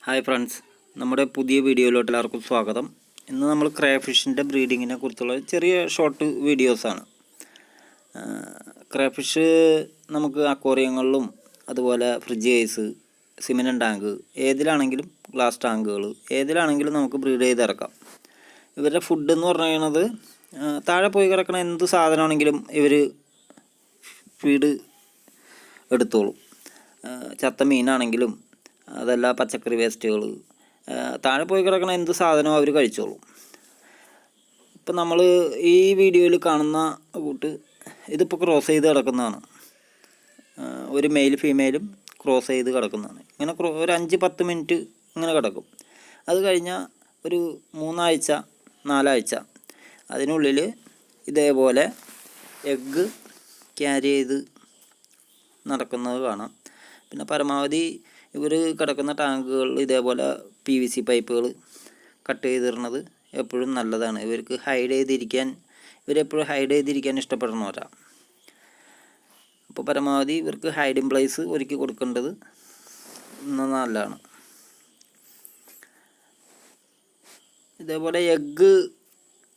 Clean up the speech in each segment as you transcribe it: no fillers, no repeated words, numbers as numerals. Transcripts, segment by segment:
Hi friends, നമ്മുടെ പുതിയ വീഡിയോയിലോട്ട് എല്ലാവർക്കും സ്വാഗതം. ഇന്ന് നമ്മൾ ക്രേഫിഷിൻ്റെ ബ്രീഡിങ്ങിനെ കുറിച്ചുള്ള ചെറിയ ഷോർട്ട് വീഡിയോസാണ്. ക്രേഫിഷ് നമുക്ക് അക്വേറിയങ്ങളിലും അതുപോലെ ഫ്രിഡ്ജ് കേസ്, സിമൻറ്റ് ടാങ്ക്, ഏതിലാണെങ്കിലും ഗ്ലാസ് ടാങ്കുകൾ ഏതിലാണെങ്കിലും നമുക്ക് ബ്രീഡ് ചെയ്തിറക്കാം. ഇവരുടെ ഫുഡ് എന്ന് പറയുന്നത് താഴെ പോയി കിടക്കുന്ന എന്ത് സാധനമാണെങ്കിലും ഇവർ ഫീഡ് എടുത്തോളും. ചത്ത മീനാണെങ്കിലും അതല്ല പച്ചക്കറി വേസ്റ്റുകൾ, താഴെ പോയി കിടക്കുന്ന എന്ത് സാധനവും അവർ കഴിച്ചോളും. ഇപ്പം നമ്മൾ ഈ വീഡിയോയിൽ കാണുന്ന കൂട്ട് ഇതിപ്പോൾ ക്രോസ് ചെയ്ത് കിടക്കുന്നതാണ്. ഒരു മെയിൽ ഫീമെയിലും ക്രോസ് ചെയ്ത് കിടക്കുന്നതാണ്. ഇങ്ങനെ ഒരു 5-10 മിനിറ്റ് ഇങ്ങനെ കിടക്കും. അത് കഴിഞ്ഞാൽ ഒരു 3 ആഴ്ച 4 ആഴ്ച അതിനുള്ളിൽ ഇതേപോലെ എഗ്ഗ് ക്യാരി ചെയ്ത് നടക്കുന്നത് കാണാം. പിന്നെ പരമാവധി ഇവർ കിടക്കുന്ന ടാങ്കുകൾ ഇതേപോലെ PVC പൈപ്പുകൾ കട്ട് ചെയ്തിടുന്നത് എപ്പോഴും നല്ലതാണ്. ഇവർക്ക് ഇവരെപ്പോഴും ഹൈഡ് ചെയ്തിരിക്കാൻ ഇഷ്ടപ്പെടുന്നവരാണ്. അപ്പോൾ പരമാവധി ഇവർക്ക് ഹൈഡിങ് പ്ലേസ് ഒരുക്കി കൊടുക്കേണ്ടത് നല്ലതാണ്. ഇതേപോലെ എഗ്ഗ്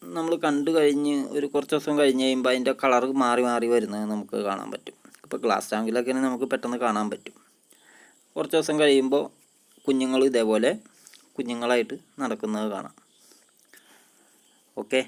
നമ്മൾ കണ്ടു കഴിഞ്ഞ് ഒരു കുറച്ച് ദിവസം കഴിഞ്ഞ് കഴിയുമ്പോൾ അതിൻ്റെ കളർ മാറി മാറി വരുന്നത് നമുക്ക് കാണാൻ പറ്റും. ഇപ്പോൾ ഗ്ലാസ് ടാങ്കിലൊക്കെ നമുക്ക് പെട്ടെന്ന് കാണാൻ പറ്റും. കുറച്ച് ദിവസം കഴിയുമ്പോൾ കുഞ്ഞുങ്ങൾ ഇതേപോലെ കുഞ്ഞുങ്ങളായിട്ട് നടക്കുന്നത് കാണാം. ഓക്കെ.